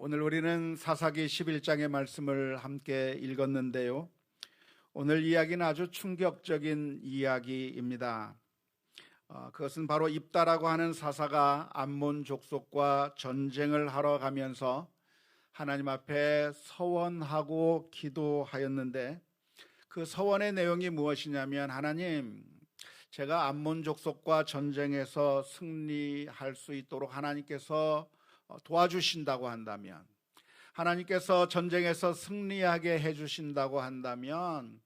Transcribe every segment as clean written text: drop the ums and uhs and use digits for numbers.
오늘 우리는 사사기 11장의 말씀을 함께 읽었는데요. 오늘 이야기는 아주 충격적인 이야기입니다. 그것은 바로 입다라고 하는 사사가 암몬 족속과 전쟁을 하러 가면서 하나님 앞에 서원하고 기도하였는데, 그 서원의 내용이 무엇이냐면, 하나님, 제가 암몬 족속과 전쟁에서 승리할 수 있도록 하나님께서 도와주신다고 한다면, 하나님께서 전쟁에서 승리하게 해주신다고 한다면,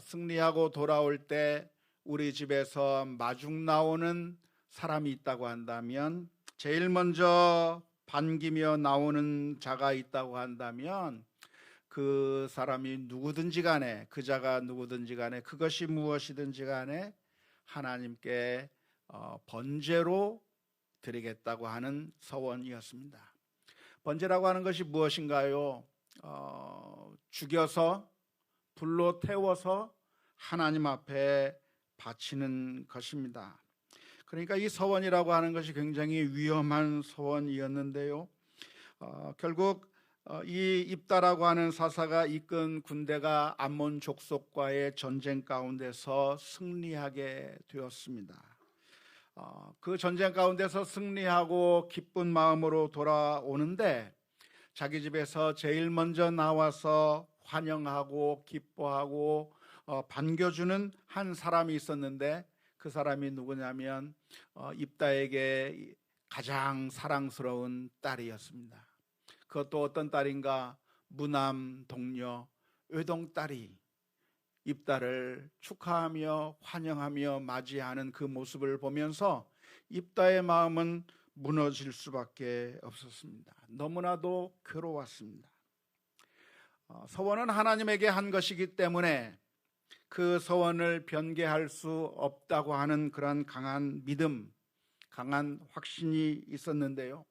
승리하고 돌아올 때 우리 집에서 마중 나오는 사람이 있다고 한다면, 제일 먼저 반기며 나오는 자가 있다고 한다면, 그 사람이 누구든지 간에, 그 자가 누구든지 간에, 그것이 무엇이든지 간에 하나님께 번제로 드리겠다고 하는 서원이었습니다. 번제라고 하는 것이 무엇인가요? 죽여서 불로 태워서 하나님 앞에 바치는 것입니다. 그러니까 이 서원이라고 하는 것이 굉장히 위험한 서원이었는데요. 결국 이 입다라고 하는 사사가 이끈 군대가 암몬 족속과의 전쟁 가운데서 승리하게 되었습니다. 그 전쟁 가운데서 승리하고 기쁜 마음으로 돌아오는데, 자기 집에서 제일 먼저 나와서 환영하고 기뻐하고 반겨주는 한 사람이 있었는데, 그 사람이 누구냐면 입다에게 가장 사랑스러운 딸이었습니다. 그것도 어떤 딸인가? 무남 동료 외동딸이 입다를 축하하며 환영하며 맞이하는 그 모습을 보면서 입다의 마음은 무너질 수밖에 없었습니다. 너무나도 괴로웠습니다. 서원은 하나님에게 한 것이기 때문에 그 서원을 변개할 수 없다고 하는 그런 강한 믿음, 강한 확신이 있었는데요.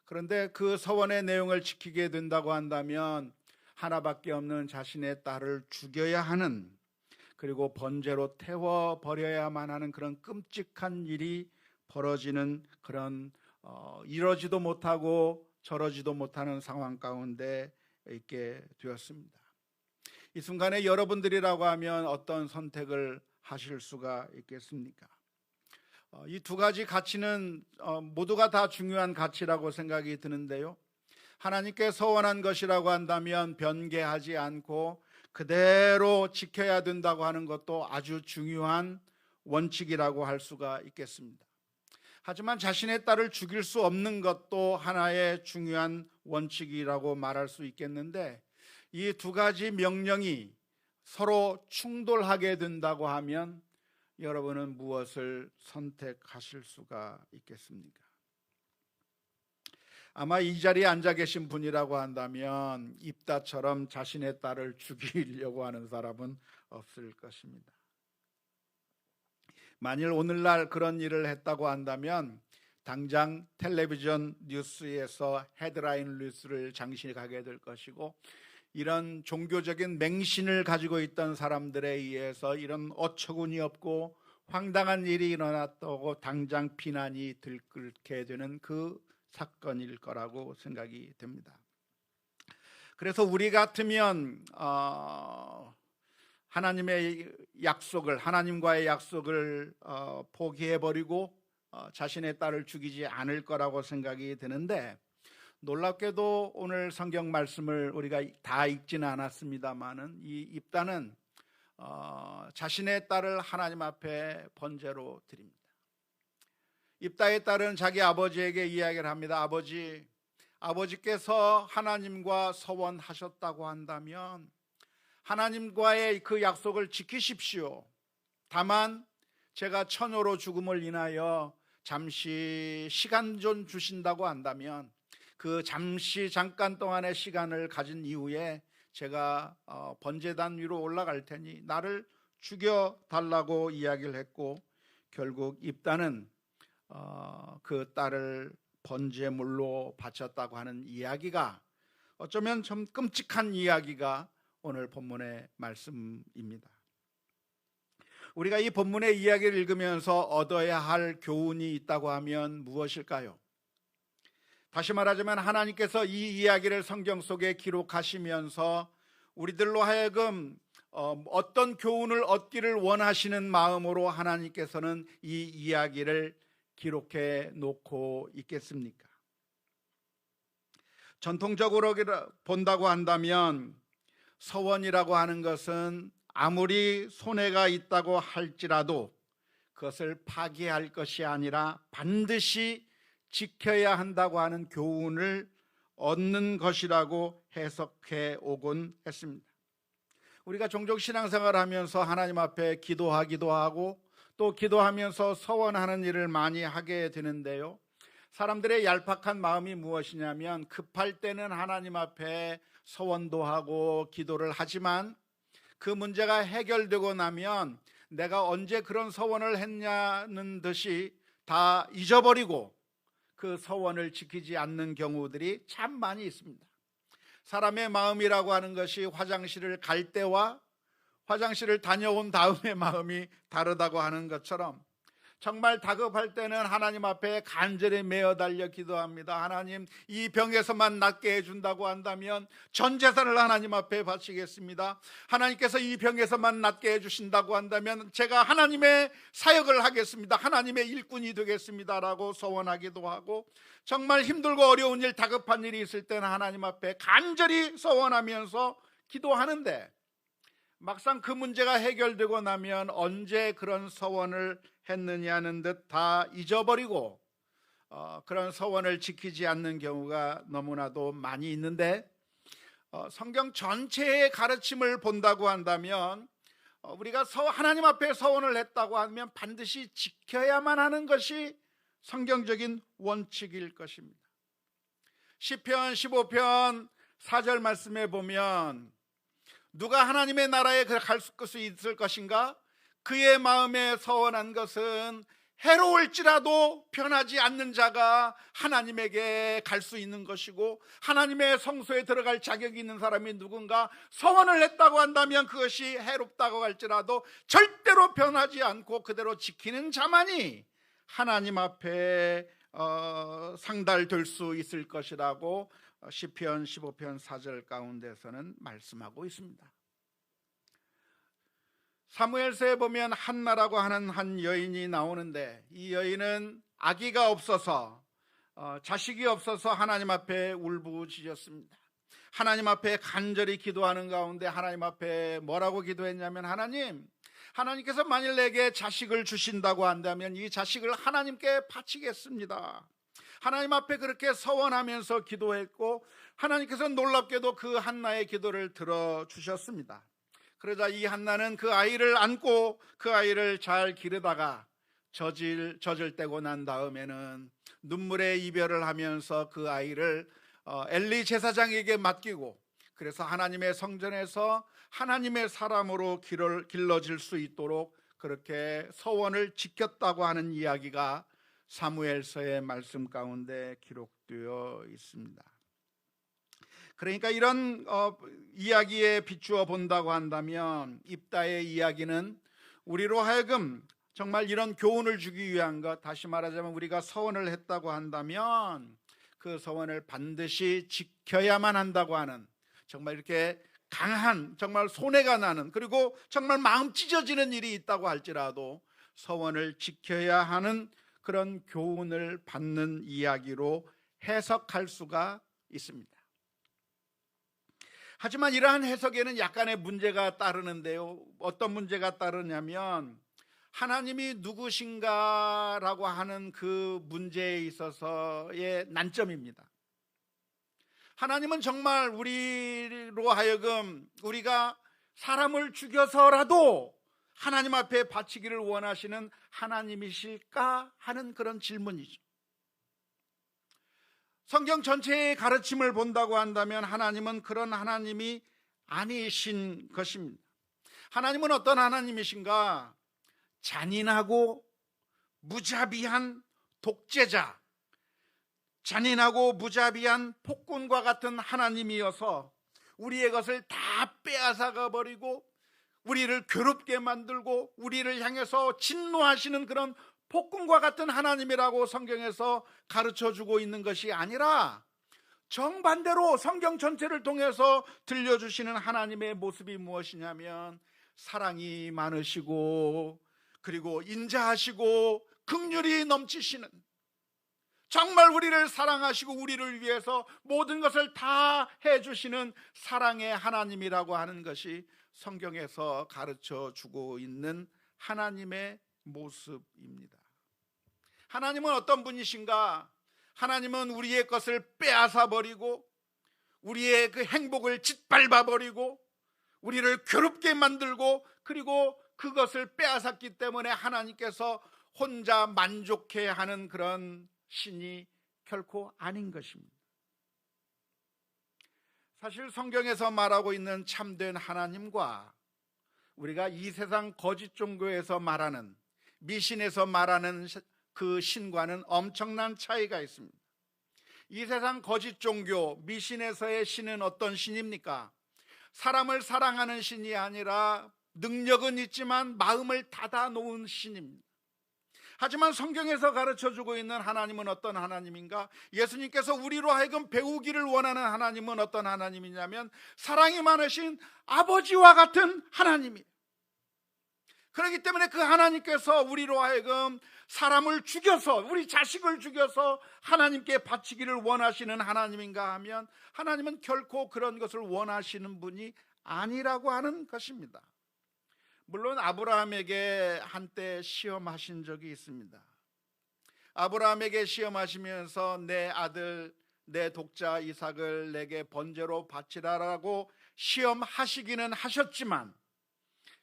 그런데 그 서원의 내용을 지키게 된다고 한다면 하나밖에 없는 자신의 딸을 죽여야 하는, 그리고 번제로 태워버려야만 하는 그런 끔찍한 일이 벌어지는 그런 이러지도 못하고 저러지도 못하는 상황 가운데 있게 되었습니다. 이 순간에 여러분들이라고 하면 어떤 선택을 하실 수가 있겠습니까? 이 두 가지 가치는 모두가 다 중요한 가치라고 생각이 드는데요. 하나님께 서원한 것이라고 한다면 변개하지 않고 그대로 지켜야 된다고 하는 것도 아주 중요한 원칙이라고 할 수가 있겠습니다. 하지만 자신의 딸을 죽일 수 없는 것도 하나의 중요한 원칙이라고 말할 수 있겠는데, 이 두 가지 명령이 서로 충돌하게 된다고 하면 여러분은 무엇을 선택하실 수가 있겠습니까? 아마 이 자리에 앉아 계신 분이라고 한다면 입다처럼 자신의 딸을 죽이려고 하는 사람은 없을 것입니다. 만일 오늘날 그런 일을 했다고 한다면 당장 텔레비전 뉴스에서 헤드라인 뉴스를 장식하게 될 것이고, 이런 종교적인 맹신을 가지고 있던 사람들에 의해서 이런 어처구니 없고 황당한 일이 일어났다고 당장 비난이 들끓게 되는 그 사건일 거라고 생각이 됩니다. 그래서 우리 같으면 하나님과의 약속을 포기해버리고 자신의 딸을 죽이지 않을 거라고 생각이 드는데, 놀랍게도 오늘 성경 말씀을 우리가 다 읽지는 않았습니다만은 이 입다는 자신의 딸을 하나님 앞에 번제로 드립니다. 입다의 딸은 자기 아버지에게 이야기를 합니다. 아버지께서 하나님과 서원하셨다고 한다면 하나님과의 그 약속을 지키십시오. 다만 제가 처녀로 죽음을 인하여 잠시 시간 좀 주신다고 한다면 그 잠깐 동안의 시간을 가진 이후에 제가 번제단 위로 올라갈 테니 나를 죽여달라고 이야기를 했고, 결국 입다는 그 딸을 번제물로 바쳤다고 하는 이야기가, 어쩌면 좀 끔찍한 이야기가 오늘 본문의 말씀입니다. 우리가 이 본문의 이야기를 읽으면서 얻어야 할 교훈이 있다고 하면 무엇일까요? 다시 말하자면 하나님께서 이 이야기를 성경 속에 기록하시면서 우리들로 하여금 어떤 교훈을 얻기를 원하시는 마음으로 하나님께서는 이 이야기를 기록해 놓고 있겠습니까? 전통적으로 본다고 한다면 서원이라고 하는 것은 아무리 손해가 있다고 할지라도 그것을 파기할 것이 아니라 반드시 지켜야 한다고 하는 교훈을 얻는 것이라고 해석해 오곤 했습니다. 우리가 종종 신앙생활을 하면서 하나님 앞에 기도하기도 하고 또 기도하면서 서원하는 일을 많이 하게 되는데요, 사람들의 얄팍한 마음이 무엇이냐면 급할 때는 하나님 앞에 서원도 하고 기도를 하지만 그 문제가 해결되고 나면 내가 언제 그런 서원을 했냐는 듯이 다 잊어버리고 그 서원을 지키지 않는 경우들이 참 많이 있습니다. 사람의 마음이라고 하는 것이 화장실을 갈 때와 화장실을 다녀온 다음의 마음이 다르다고 하는 것처럼 정말 다급할 때는 하나님 앞에 간절히 매어 달려 기도합니다. 하나님, 이 병에서만 낫게 해준다고 한다면 전 재산을 하나님 앞에 바치겠습니다. 하나님께서 이 병에서만 낫게 해주신다고 한다면 제가 하나님의 사역을 하겠습니다. 하나님의 일꾼이 되겠습니다 라고 서원하기도 하고, 정말 힘들고 어려운 일, 다급한 일이 있을 때는 하나님 앞에 간절히 서원하면서 기도하는데 막상 그 문제가 해결되고 나면 언제 그런 서원을 했느냐는 듯 다 잊어버리고 그런 서원을 지키지 않는 경우가 너무나도 많이 있는데, 성경 전체의 가르침을 본다고 한다면 우리가 하나님 앞에 서원을 했다고 하면 반드시 지켜야만 하는 것이 성경적인 원칙일 것입니다. 시편 15편 4절 말씀에 보면 누가 하나님의 나라에 갈 수 있을 것인가? 그의 마음에 서원한 것은 해로울지라도 변하지 않는 자가 하나님에게 갈 수 있는 것이고, 하나님의 성소에 들어갈 자격이 있는 사람이 누군가 서원을 했다고 한다면 그것이 해롭다고 할지라도 절대로 변하지 않고 그대로 지키는 자만이 하나님 앞에 상달될 수 있을 것이라고 시편 15편 4절 가운데서는 말씀하고 있습니다. 사무엘서에 보면 한나라고 하는 한 여인이 나오는데, 이 여인은 아기가 없어서 자식이 없어서 하나님 앞에 울부짖었습니다. 하나님 앞에 간절히 기도하는 가운데 하나님 앞에 뭐라고 기도했냐면, 하나님께서 만일 내게 자식을 주신다고 한다면 이 자식을 하나님께 바치겠습니다. 하나님 앞에 그렇게 서원하면서 기도했고, 하나님께서 놀랍게도 그 한나의 기도를 들어주셨습니다. 그러자 이 한나는 그 아이를 안고 그 아이를 잘 기르다가 젖을 떼고 난 다음에는 눈물의 이별을 하면서 그 아이를 엘리 제사장에게 맡기고, 그래서 하나님의 성전에서 하나님의 사람으로 길러질 수 있도록 그렇게 서원을 지켰다고 하는 이야기가 사무엘서의 말씀 가운데 기록되어 있습니다. 그러니까 이런 이야기에 비추어 본다고 한다면 입다의 이야기는 우리로 하여금 정말 이런 교훈을 주기 위한 것, 다시 말하자면 우리가 서원을 했다고 한다면 그 서원을 반드시 지켜야만 한다고 하는, 정말 이렇게 강한, 정말 손해가 나는, 그리고 정말 마음 찢어지는 일이 있다고 할지라도 서원을 지켜야 하는 그런 교훈을 받는 이야기로 해석할 수가 있습니다. 하지만 이러한 해석에는 약간의 문제가 따르는데요, 어떤 문제가 따르냐면 하나님이 누구신가라고 하는 그 문제에 있어서의 난점입니다. 하나님은 정말 우리로 하여금 우리가 사람을 죽여서라도 하나님 앞에 바치기를 원하시는 하나님이실까 하는 그런 질문이죠. 성경 전체의 가르침을 본다고 한다면 하나님은 그런 하나님이 아니신 것입니다. 하나님은 어떤 하나님이신가? 잔인하고 무자비한 독재자, 잔인하고 무자비한 폭군과 같은 하나님이어서 우리의 것을 다 빼앗아가 버리고 우리를 괴롭게 만들고 우리를 향해서 진노하시는 그런 폭군과 같은 하나님이라고 성경에서 가르쳐주고 있는 것이 아니라 정반대로 성경 전체를 통해서 들려주시는 하나님의 모습이 무엇이냐면 사랑이 많으시고 그리고 인자하시고 긍휼이 넘치시는, 정말 우리를 사랑하시고 우리를 위해서 모든 것을 다 해주시는 사랑의 하나님이라고 하는 것이 성경에서 가르쳐주고 있는 하나님의 모습입니다. 하나님은 어떤 분이신가? 하나님은 우리의 것을 빼앗아 버리고 우리의 그 행복을 짓밟아 버리고 우리를 괴롭게 만들고 그리고 그것을 빼앗았기 때문에 하나님께서 혼자 만족해 하는 그런 신이 결코 아닌 것입니다. 사실 성경에서 말하고 있는 참된 하나님과 우리가 이 세상 거짓 종교에서 말하는, 미신에서 말하는 그 신과는 엄청난 차이가 있습니다. 이 세상 거짓 종교, 미신에서의 신은 어떤 신입니까? 사람을 사랑하는 신이 아니라 능력은 있지만 마음을 닫아 놓은 신입니다. 하지만 성경에서 가르쳐주고 있는 하나님은 어떤 하나님인가? 예수님께서 우리로 하여금 배우기를 원하는 하나님은 어떤 하나님이냐면 사랑이 많으신 아버지와 같은 하나님이에요. 그렇기 때문에 그 하나님께서 우리로 하여금 사람을 죽여서, 우리 자식을 죽여서 하나님께 바치기를 원하시는 하나님인가 하면 하나님은 결코 그런 것을 원하시는 분이 아니라고 하는 것입니다. 물론 아브라함에게 한때 시험하신 적이 있습니다. 아브라함에게 시험하시면서 내 아들, 내 독자 이삭을 내게 번제로 바치라라고 시험하시기는 하셨지만,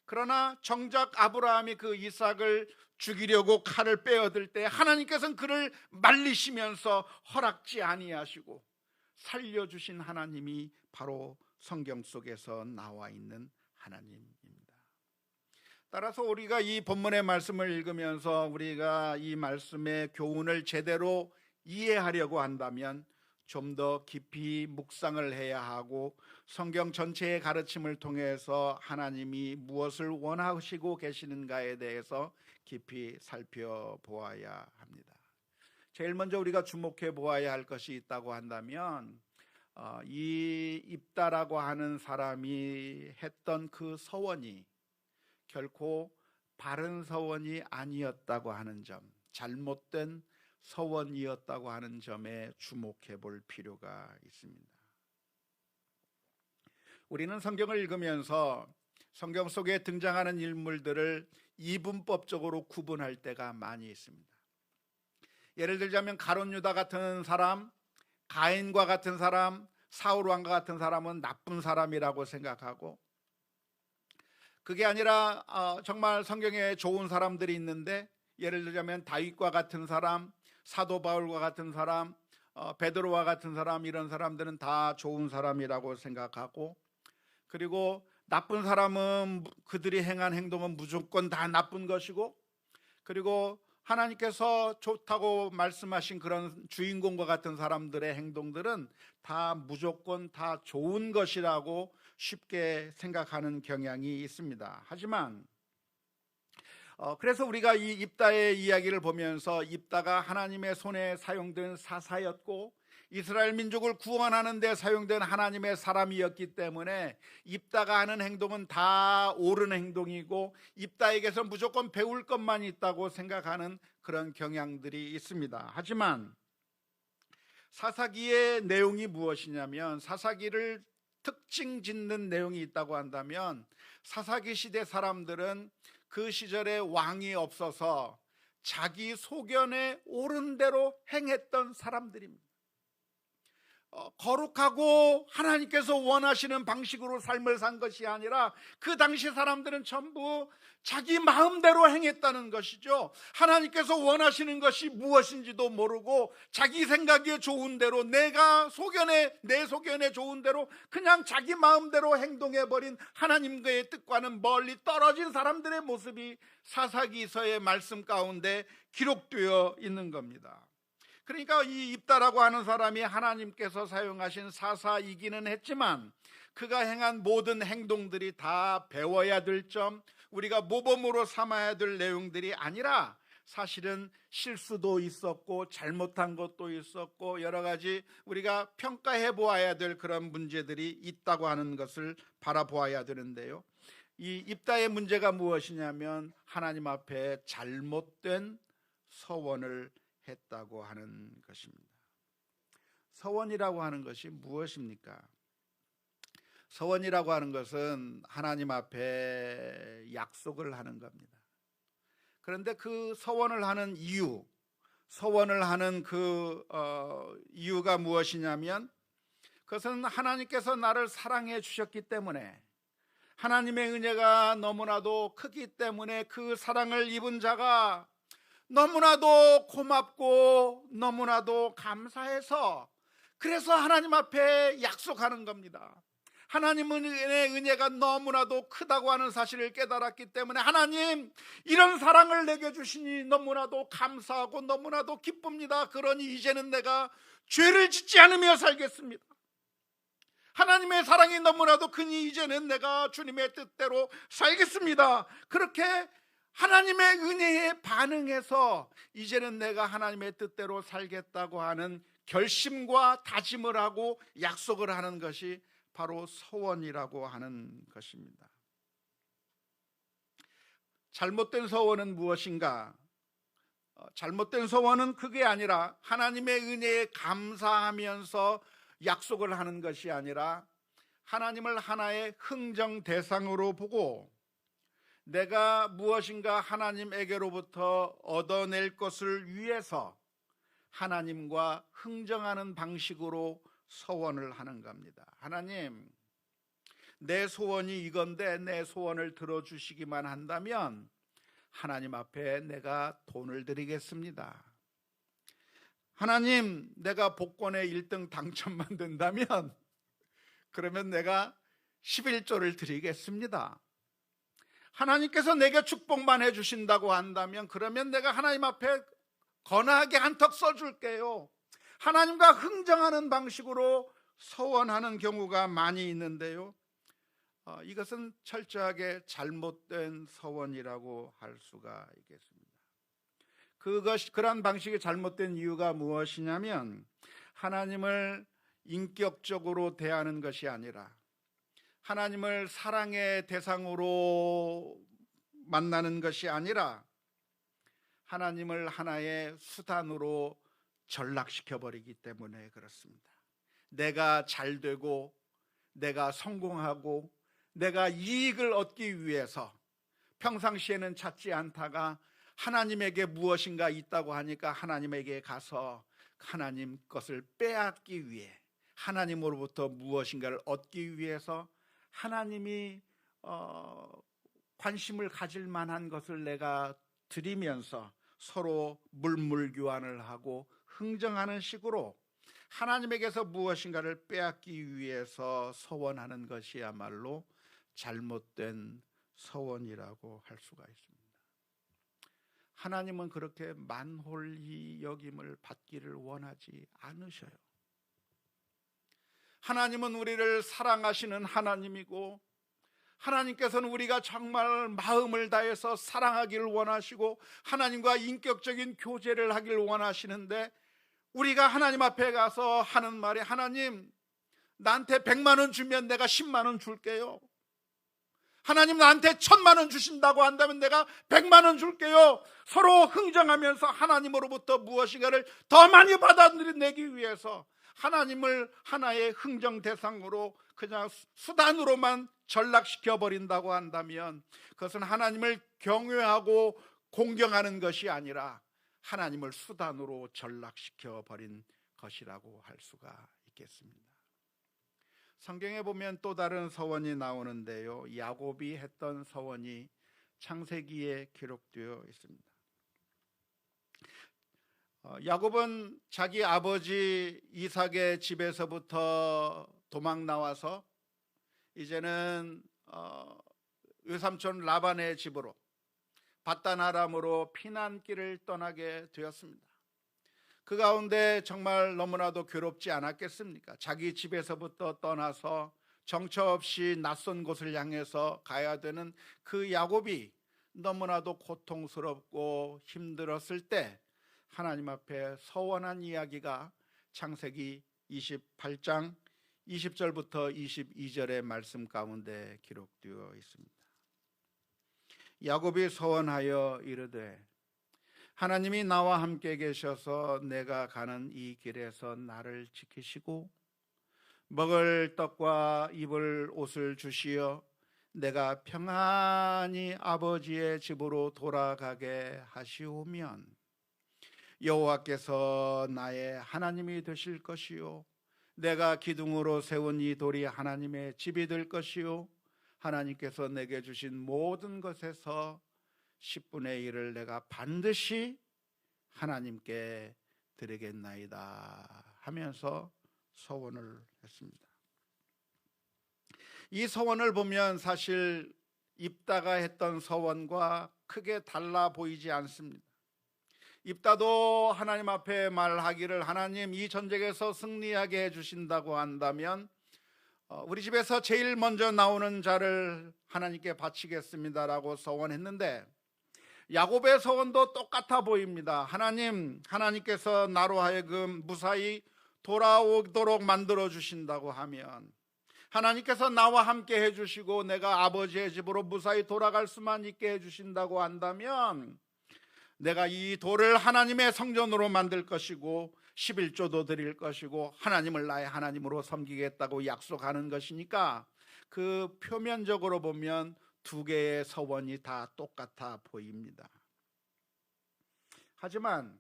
그러나 정작 아브라함이 그 이삭을 죽이려고 칼을 빼어들 때 하나님께서는 그를 말리시면서 허락지 아니하시고 살려주신 하나님이 바로 성경 속에서 나와 있는 하나님입니다. 따라서 우리가 이 본문의 말씀을 읽으면서 우리가 이 말씀의 교훈을 제대로 이해하려고 한다면 좀 더 깊이 묵상을 해야 하고 성경 전체의 가르침을 통해서 하나님이 무엇을 원하시고 계시는가에 대해서 깊이 살펴보아야 합니다. 제일 먼저 우리가 주목해 보아야 할 것이 있다고 한다면 이 입다라고 하는 사람이 했던 그 서원이 결코 바른 서원이 아니었다고 하는 점, 잘못된 서원이었다고 하는 점에 주목해 볼 필요가 있습니다. 우리는 성경을 읽으면서 성경 속에 등장하는 인물들을 이분법적으로 구분할 때가 많이 있습니다. 예를 들자면 가룟 유다 같은 사람, 가인과 같은 사람, 사울 왕과 같은 사람은 나쁜 사람이라고 생각하고, 그게 아니라 정말 성경에 좋은 사람들이 있는데 예를 들자면 다윗과 같은 사람, 사도 바울과 같은 사람, 베드로와 같은 사람, 이런 사람들은 다 좋은 사람이라고 생각하고, 그리고 나쁜 사람은 그들이 행한 행동은 무조건 다 나쁜 것이고, 그리고 하나님께서 좋다고 말씀하신 그런 주인공과 같은 사람들의 행동들은 다 무조건 다 좋은 것이라고 쉽게 생각하는 경향이 있습니다. 하지만 그래서 우리가 이 입다의 이야기를 보면서 입다가 하나님의 손에 사용된 사사였고 이스라엘 민족을 구원하는 데 사용된 하나님의 사람이었기 때문에 입다가 하는 행동은 다 옳은 행동이고 입다에게서 무조건 배울 것만 있다고 생각하는 그런 경향들이 있습니다. 하지만 사사기의 내용이 무엇이냐면, 사사기를 특징 짓는 내용이 있다고 한다면 사사기 시대 사람들은 그 시절에 왕이 없어서 자기 소견에 옳은 대로 행했던 사람들입니다. 거룩하고 하나님께서 원하시는 방식으로 삶을 산 것이 아니라 그 당시 사람들은 전부 자기 마음대로 행했다는 것이죠. 하나님께서 원하시는 것이 무엇인지도 모르고 자기 생각에 좋은 대로, 내 소견에 좋은 대로 그냥 자기 마음대로 행동해버린 하나님과의 뜻과는 멀리 떨어진 사람들의 모습이 사사기서의 말씀 가운데 기록되어 있는 겁니다. 그러니까 이 입다라고 하는 사람이 하나님께서 사용하신 사사이기는 했지만 그가 행한 모든 행동들이 다 배워야 될 점, 우리가 모범으로 삼아야 될 내용들이 아니라 사실은 실수도 있었고 잘못한 것도 있었고 여러 가지 우리가 평가해 보아야 될 그런 문제들이 있다고 하는 것을 바라보아야 되는데요, 이 입다의 문제가 무엇이냐면 하나님 앞에 잘못된 서원을 했다고 하는 것입니다. 서원이라고 하는 것이 무엇입니까? 서원이라고 하는 것은 하나님 앞에 약속을 하는 겁니다. 그런데 그 서원을 하는 이유, 서원을 하는 이유가 무엇이냐면 그것은 하나님께서 나를 사랑해 주셨기 때문에, 하나님의 은혜가 너무나도 크기 때문에 그 사랑을 입은 자가 너무나도 고맙고 너무나도 감사해서, 그래서 하나님 앞에 약속하는 겁니다. 하나님의 은혜가 너무나도 크다고 하는 사실을 깨달았기 때문에, 하나님 이런 사랑을 내게 주시니 너무나도 감사하고 너무나도 기쁩니다. 그러니 이제는 내가 죄를 짓지 않으며 살겠습니다. 하나님의 사랑이 너무나도 크니 이제는 내가 주님의 뜻대로 살겠습니다. 그렇게 하나님의 은혜에 반응해서 이제는 내가 하나님의 뜻대로 살겠다고 하는 결심과 다짐을 하고 약속을 하는 것이 바로 서원이라고 하는 것입니다. 잘못된 서원은 무엇인가? 잘못된 서원은 그게 아니라 하나님의 은혜에 감사하면서 약속을 하는 것이 아니라 하나님을 하나의 흥정 대상으로 보고 내가 무엇인가 하나님에게로부터 얻어낼 것을 위해서 하나님과 흥정하는 방식으로 서원을 하는 겁니다. 하나님, 내 소원이 이건데 내 소원을 들어주시기만 한다면 하나님 앞에 내가 돈을 드리겠습니다. 하나님, 내가 복권에 1등 당첨만 된다면 그러면 내가 11조를 드리겠습니다. 하나님께서 내게 축복만 해주신다고 한다면 그러면 내가 하나님 앞에 거나하게 한턱 써줄게요. 하나님과 흥정하는 방식으로 서원하는 경우가 많이 있는데요, 이것은 철저하게 잘못된 서원이라고 할 수가 있겠습니다. 그러한 방식이 잘못된 이유가 무엇이냐면 하나님을 인격적으로 대하는 것이 아니라 하나님을 사랑의 대상으로 만나는 것이 아니라 하나님을 하나의 수단으로 전락시켜버리기 때문에 그렇습니다. 내가 잘되고 내가 성공하고 내가 이익을 얻기 위해서 평상시에는 찾지 않다가 하나님에게 무엇인가 있다고 하니까 하나님에게 가서 하나님 것을 빼앗기 위해, 하나님으로부터 무엇인가를 얻기 위해서 하나님이 관심을 가질 만한 것을 내가 드리면서 서로 물물교환을 하고 흥정하는 식으로 하나님에게서 무엇인가를 빼앗기 위해서 서원하는 것이야말로 잘못된 서원이라고 할 수가 있습니다. 하나님은 그렇게 만홀히 여김을 받기를 원하지 않으셔요. 하나님은 우리를 사랑하시는 하나님이고 하나님께서는 우리가 정말 마음을 다해서 사랑하기를 원하시고 하나님과 인격적인 교제를 하기를 원하시는데, 우리가 하나님 앞에 가서 하는 말이 하나님 나한테 100만 원 주면 내가 10만 원 줄게요. 하나님 나한테 1000만 원 주신다고 한다면 내가 100만 원 줄게요. 서로 흥정하면서 하나님으로부터 무엇인가를 더 많이 받아내기 위해서 하나님을 하나의 흥정 대상으로 그냥 수단으로만 전락시켜 버린다고 한다면 그것은 하나님을 경외하고 공경하는 것이 아니라 하나님을 수단으로 전락시켜 버린 것이라고 할 수가 있겠습니다. 성경에 보면 또 다른 서원이 나오는데요, 야곱이 했던 서원이 창세기에 기록되어 있습니다. 야곱은 자기 아버지 이삭의 집에서부터 도망 나와서 이제는 외삼촌 라반의 집으로 밧단 아람으로 피난길을 떠나게 되었습니다. 그 가운데 정말 너무나도 괴롭지 않았겠습니까? 자기 집에서부터 떠나서 정처 없이 낯선 곳을 향해서 가야 되는 그 야곱이 너무나도 고통스럽고 힘들었을 때 하나님 앞에 서원한 이야기가 창세기 28장 20절부터 22절의 말씀 가운데 기록되어 있습니다. 야곱이 서원하여 이르되 하나님이 나와 함께 계셔서 내가 가는 이 길에서 나를 지키시고 먹을 떡과 입을 옷을 주시어 내가 평안히 아버지의 집으로 돌아가게 하시오면 여호와께서 나의 하나님이 되실 것이요 내가 기둥으로 세운 이 돌이 하나님의 집이 될 것이요 하나님께서 내게 주신 모든 것에서 10분의 1을 내가 반드시 하나님께 드리겠나이다 하면서 서원을 했습니다. 이 서원을 보면 사실 입다가 했던 서원과 크게 달라 보이지 않습니다. 입다도 하나님 앞에 말하기를 하나님 이 전쟁에서 승리하게 해주신다고 한다면 우리 집에서 제일 먼저 나오는 자를 하나님께 바치겠습니다라고 서원했는데 야곱의 서원도 똑같아 보입니다. 하나님께서 나로 하여금 무사히 돌아오도록 만들어 주신다고 하면 하나님께서 나와 함께 해주시고 내가 아버지의 집으로 무사히 돌아갈 수만 있게 해주신다고 한다면 내가 이 돌을 하나님의 성전으로 만들 것이고 11조도 드릴 것이고 하나님을 나의 하나님으로 섬기겠다고 약속하는 것이니까 그 표면적으로 보면 두 개의 서원이 다 똑같아 보입니다. 하지만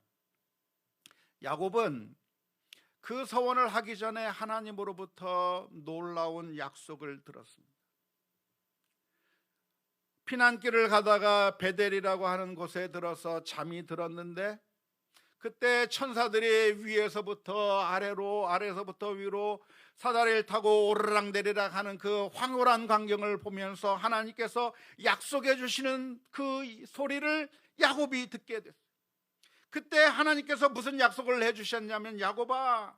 야곱은 그 서원을 하기 전에 하나님으로부터 놀라운 약속을 들었습니다. 피난길을 가다가 베델이라고 하는 곳에 들어서 잠이 들었는데 그때 천사들이 위에서부터 아래로 아래서부터 위로 사다리를 타고 오르락내리락 하는 그 황홀한 광경을 보면서 하나님께서 약속해 주시는 그 소리를 야곱이 듣게 됐어요. 그때 하나님께서 무슨 약속을 해주셨냐면 야곱아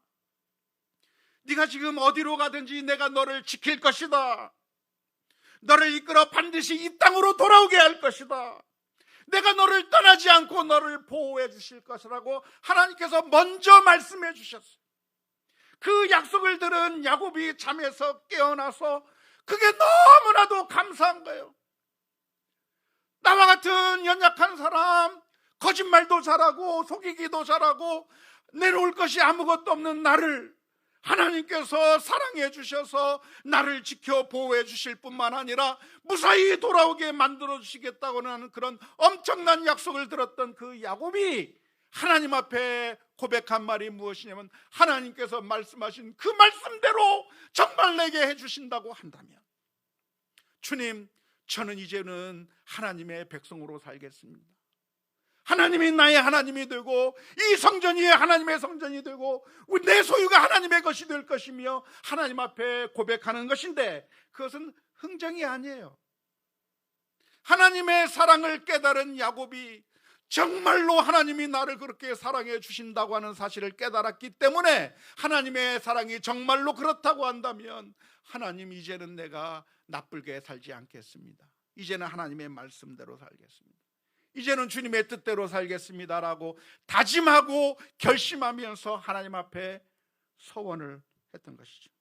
네가 지금 어디로 가든지 내가 너를 지킬 것이다. 너를 이끌어 반드시 이 땅으로 돌아오게 할 것이다. 내가 너를 떠나지 않고 너를 보호해 주실 것이라고 하나님께서 먼저 말씀해 주셨어요. 그 약속을 들은 야곱이 잠에서 깨어나서 그게 너무나도 감사한 거예요. 나와 같은 연약한 사람, 거짓말도 잘하고 속이기도 잘하고 내놓을 것이 아무것도 없는 나를 하나님께서 사랑해 주셔서 나를 지켜 보호해 주실 뿐만 아니라 무사히 돌아오게 만들어 주시겠다고 하는 그런 엄청난 약속을 들었던 그 야곱이 하나님 앞에 고백한 말이 무엇이냐면 하나님께서 말씀하신 그 말씀대로 정말 내게 해주신다고 한다면 주님 저는 이제는 하나님의 백성으로 살겠습니다. 하나님이 나의 하나님이 되고 이 성전이 하나님의 성전이 되고 내 소유가 하나님의 것이 될 것이며 하나님 앞에 고백하는 것인데 그것은 흥정이 아니에요. 하나님의 사랑을 깨달은 야곱이 정말로 하나님이 나를 그렇게 사랑해 주신다고 하는 사실을 깨달았기 때문에 하나님의 사랑이 정말로 그렇다고 한다면 하나님 이제는 내가 나쁘게 살지 않겠습니다. 이제는 하나님의 말씀대로 살겠습니다. 이제는 주님의 뜻대로 살겠습니다라고 다짐하고 결심하면서 하나님 앞에 서원을 했던 것이죠.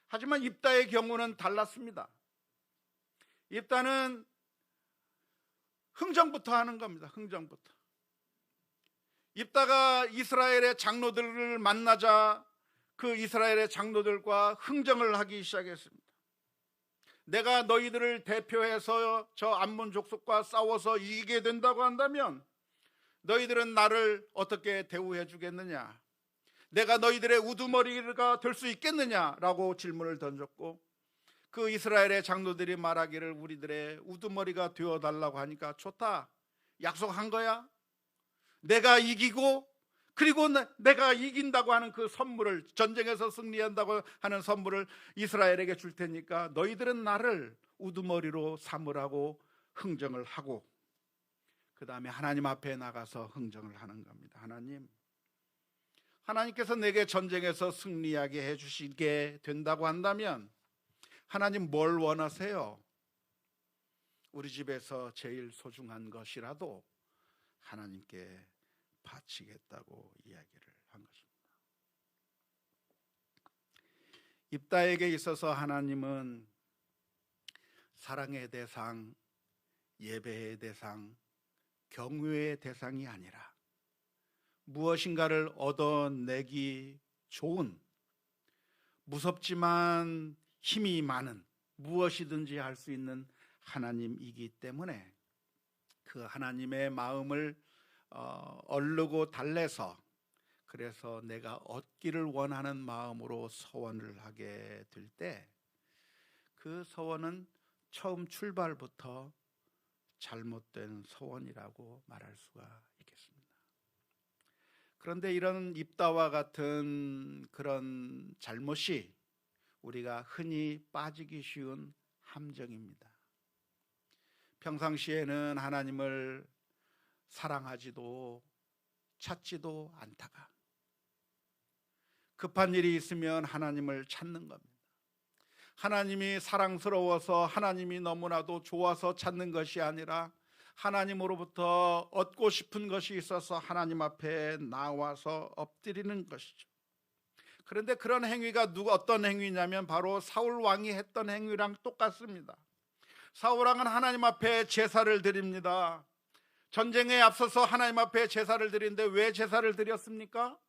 하지만 입다의 경우는 달랐습니다. 입다는 흥정부터 하는 겁니다. 흥정부터. 입다가 이스라엘의 장로들을 만나자 그 이스라엘의 장로들과 흥정을 하기 시작했습니다. 내가 너희들을 대표해서 저 암몬 족속과 싸워서 이기게 된다고 한다면 너희들은 나를 어떻게 대우해 주겠느냐? 내가 너희들의 우두머리가 될 수 있겠느냐라고 질문을 던졌고 그 이스라엘의 장로들이 말하기를 우리들의 우두머리가 되어달라고 하니까 좋다. 약속한 거야. 내가 이기고 그리고 내가 이긴다고 하는 그 선물을 전쟁에서 승리한다고 하는 선물을 이스라엘에게 줄 테니까 너희들은 나를 우두머리로 삼으라고 흥정을 하고 그 다음에 하나님 앞에 나가서 흥정을 하는 겁니다. 하나님께서 내게 전쟁에서 승리하게 해주시게 된다고 한다면 하나님 뭘 원하세요? 우리 집에서 제일 소중한 것이라도 하나님께 바치겠다고 이야기를 한 것입니다. 입다에게 있어서 하나님은 사랑의 대상, 예배의 대상, 경외의 대상이 아니라 무엇인가를 얻어내기 좋은, 무섭지만 힘이 많은, 무엇이든지 할 수 있는 하나님이기 때문에 그 하나님의 마음을 얼르고 달래서, 그래서 내가 얻기를 원하는 마음으로 서원을 하게 될 때 그 서원은 처음 출발부터 잘못된 서원이라고 말할 수가 있겠습니다. 그런데 이런 입다와 같은 그런 잘못이 우리가 흔히 빠지기 쉬운 함정입니다. 평상시에는 하나님을 사랑하지도 찾지도 않다가 급한 일이 있으면 하나님을 찾는 겁니다. 하나님이 사랑스러워서, 하나님이 너무나도 좋아서 찾는 것이 아니라 하나님으로부터 얻고 싶은 것이 있어서 하나님 앞에 나와서 엎드리는 것이죠. 그런데 그런 행위가 어떤 행위냐면 바로 사울 왕이 했던 행위랑 똑같습니다. 사울 왕은 하나님 앞에 제사를 드립니다. 전쟁에 앞서서 하나님 앞에 제사를 드리는데 왜 제사를 드렸습니까?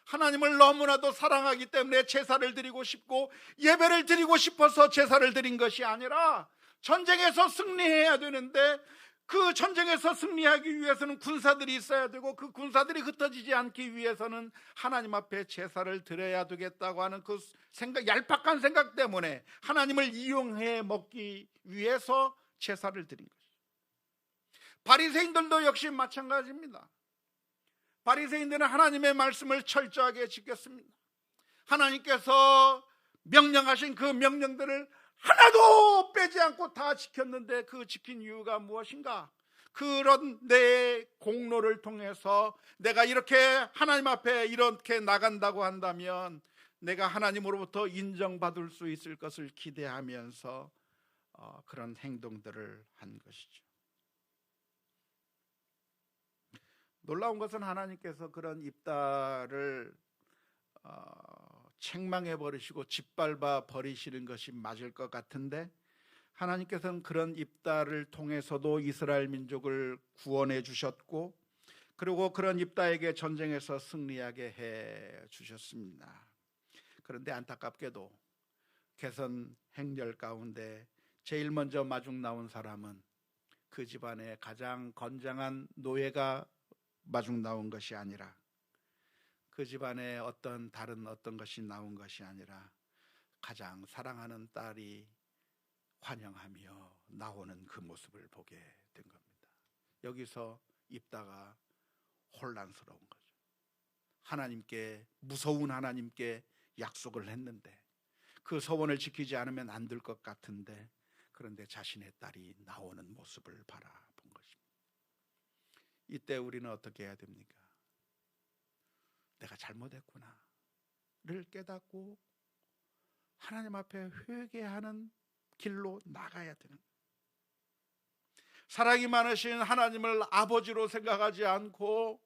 하나님을 너무나도 사랑하기 때문에 제사를 드리고 싶고 예배를 드리고 싶어서 제사를 드린 것이 아니라 전쟁에서 승리해야 되는데 그 전쟁에서 승리하기 위해서는 군사들이 있어야 되고 그 군사들이 흩어지지 않기 위해서는 하나님 앞에 제사를 드려야 되겠다고 하는 그 생각, 얄팍한 생각 때문에 하나님을 이용해 먹기 위해서 제사를 드린 것이죠. 바리새인들도 역시 마찬가지입니다. 바리새인들은 하나님의 말씀을 철저하게 지켰습니다. 하나님께서 명령하신 그 명령들을 하나도 빼지 않고 다 지켰는데 그 지킨 이유가 무엇인가? 그런 내 공로를 통해서 내가 이렇게 하나님 앞에 이렇게 나간다고 한다면 내가 하나님으로부터 인정받을 수 있을 것을 기대하면서 그런 행동들을 한 것이죠. 놀라운 것은 하나님께서 그런 입다를 책망해 버리시고 짓밟아 버리시는 것이 맞을 것 같은데, 하나님께서는 그런 입다를 통해서도 이스라엘 민족을 구원해 주셨고 그리고 그런 입다에게 전쟁에서 승리하게 해 주셨습니다. 그런데 안타깝게도 개선 행렬 가운데 제일 먼저 마중 나온 사람은 그 집안의 가장 건장한 노예가 마중 나온 것이 아니라, 그 집안에 다른 어떤 것이 나온 것이 아니라 가장 사랑하는 딸이 환영하며 나오는 그 모습을 보게 된 겁니다. 여기서 입다가 혼란스러운 거죠. 하나님께, 무서운 하나님께 약속을 했는데 그 서원을 지키지 않으면 안 될 것 같은데, 그런데 자신의 딸이 나오는 모습을 바라본 것입니다. 이때 우리는 어떻게 해야 됩니까? 내가 잘못했구나를 깨닫고 하나님 앞에 회개하는 길로 나가야 되는 거예요. 사랑이 많으신 하나님을 아버지로 생각하지 않고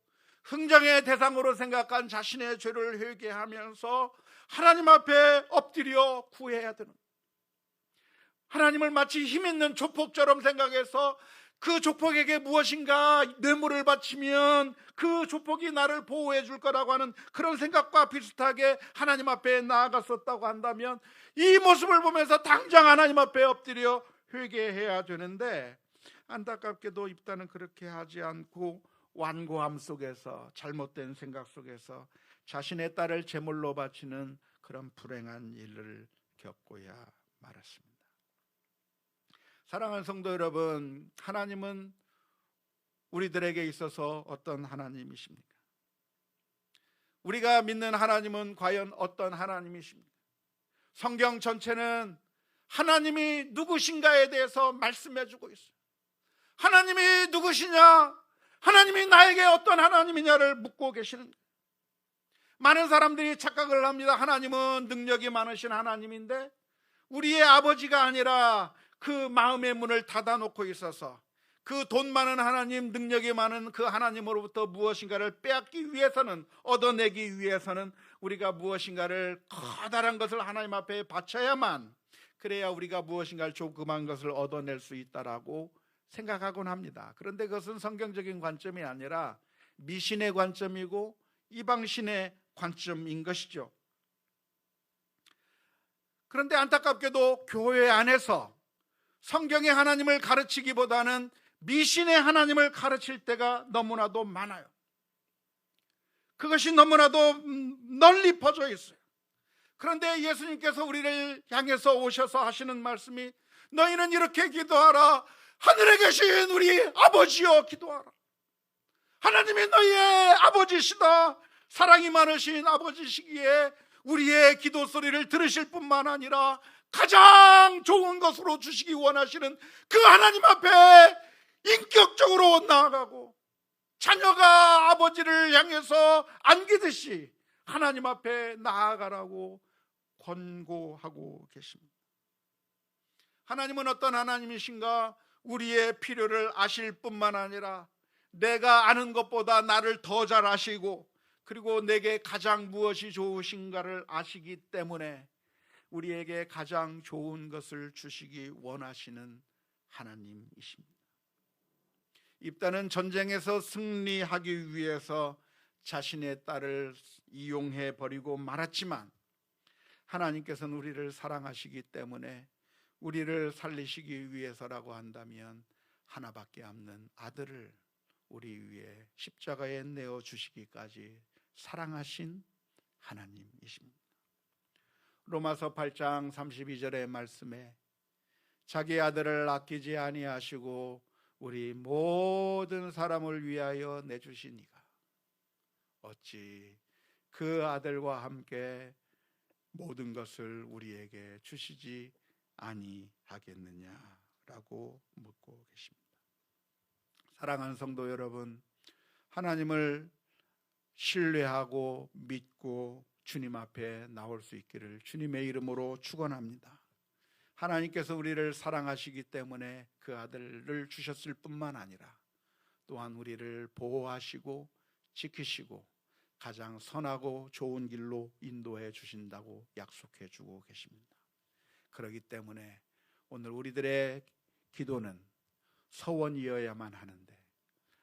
흥정의 대상으로 생각한 자신의 죄를 회개하면서 하나님 앞에 엎드려 구해야 되는 거예요. 하나님을 마치 힘있는 조폭처럼 생각해서 그 조폭에게 무엇인가 뇌물을 바치면 그 조폭이 나를 보호해 줄 거라고 하는 그런 생각과 비슷하게 하나님 앞에 나아갔었다고 한다면 이 모습을 보면서 당장 하나님 앞에 엎드려 회개해야 되는데, 안타깝게도 입다는 그렇게 하지 않고 완고함 속에서, 잘못된 생각 속에서 자신의 딸을 제물로 바치는 그런 불행한 일을 겪고야 말았습니다. 사랑하는 성도 여러분, 하나님은 우리들에게 있어서 어떤 하나님이십니까? 우리가 믿는 하나님은 과연 어떤 하나님이십니까? 성경 전체는 하나님이 누구신가에 대해서 말씀해주고 있어요. 하나님이 누구시냐? 하나님이 나에게 어떤 하나님이냐를 묻고 계시는 거예요. 많은 사람들이 착각을 합니다. 하나님은 능력이 많으신 하나님인데 우리의 아버지가 아니라 그 마음의 문을 닫아놓고 있어서 그 돈 많은 하나님, 능력이 많은 그 하나님으로부터 무엇인가를 빼앗기 위해서는, 얻어내기 위해서는 우리가 무엇인가를 커다란 것을 하나님 앞에 바쳐야만, 그래야 우리가 무엇인가를 조그만 것을 얻어낼 수 있다라고 생각하곤 합니다. 그런데 그것은 성경적인 관점이 아니라 미신의 관점이고 이방신의 관점인 것이죠. 그런데 안타깝게도 교회 안에서 성경의 하나님을 가르치기보다는 미신의 하나님을 가르칠 때가 너무나도 많아요. 그것이 너무나도 널리 퍼져 있어요. 그런데 예수님께서 우리를 향해서 오셔서 하시는 말씀이, 너희는 이렇게 기도하라. 하늘에 계신 우리 아버지여 기도하라. 하나님이 너희의 아버지시다. 사랑이 많으신 아버지시기에 우리의 기도 소리를 들으실 뿐만 아니라 가장 좋은 것으로 주시기 원하시는 그 하나님 앞에 인격적으로 나아가고, 자녀가 아버지를 향해서 안기듯이 하나님 앞에 나아가라고 권고하고 계십니다. 하나님은 어떤 하나님이신가? 우리의 필요를 아실 뿐만 아니라 내가 아는 것보다 나를 더 잘 아시고, 그리고 내게 가장 무엇이 좋으신가를 아시기 때문에 우리에게 가장 좋은 것을 주시기 원하시는 하나님이십니다. 입다는 전쟁에서 승리하기 위해서 자신의 딸을 이용해 버리고 말았지만, 하나님께서는 우리를 사랑하시기 때문에 우리를 살리시기 위해서라고 한다면 하나밖에 없는 아들을 우리 위해 십자가에 내어 주시기까지 사랑하신 하나님이십니다. 로마서 8장 32절의 말씀에 자기 아들을 아끼지 아니하시고 우리 모든 사람을 위하여 내주시니가 어찌 그 아들과 함께 모든 것을 우리에게 주시지 아니하겠느냐라고 묻고 계십니다. 사랑하는 성도 여러분, 하나님을 신뢰하고 믿고 주님 앞에 나올 수 있기를 주님의 이름으로 축원합니다. 하나님께서 우리를 사랑하시기 때문에 그 아들을 주셨을 뿐만 아니라 또한 우리를 보호하시고 지키시고 가장 선하고 좋은 길로 인도해 주신다고 약속해 주고 계십니다. 그렇기 때문에 오늘 우리들의 기도는 서원이어야만 하는데,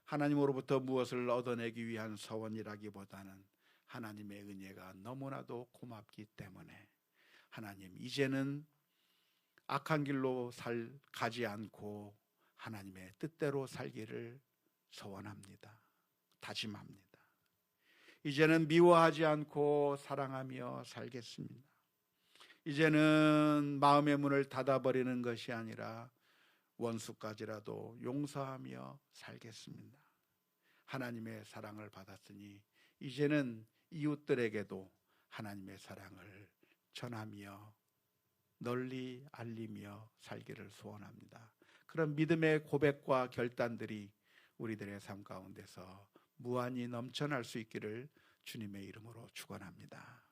하나님으로부터 무엇을 얻어내기 위한 서원이라기보다는 하나님의 은혜가 너무나도 고맙기 때문에 하나님, 이제는 악한 길로 가지 않고 하나님의 뜻대로 살기를 소원합니다. 다짐합니다. 이제는 미워하지 않고 사랑하며 살겠습니다. 이제는 마음의 문을 닫아버리는 것이 아니라 원수까지라도 용서하며 살겠습니다. 하나님의 사랑을 받았으니 이제는 이웃들에게도 하나님의 사랑을 전하며 널리 알리며 살기를 소원합니다. 그런 믿음의 고백과 결단들이 우리들의 삶 가운데서 무한히 넘쳐날 수 있기를 주님의 이름으로 축원합니다.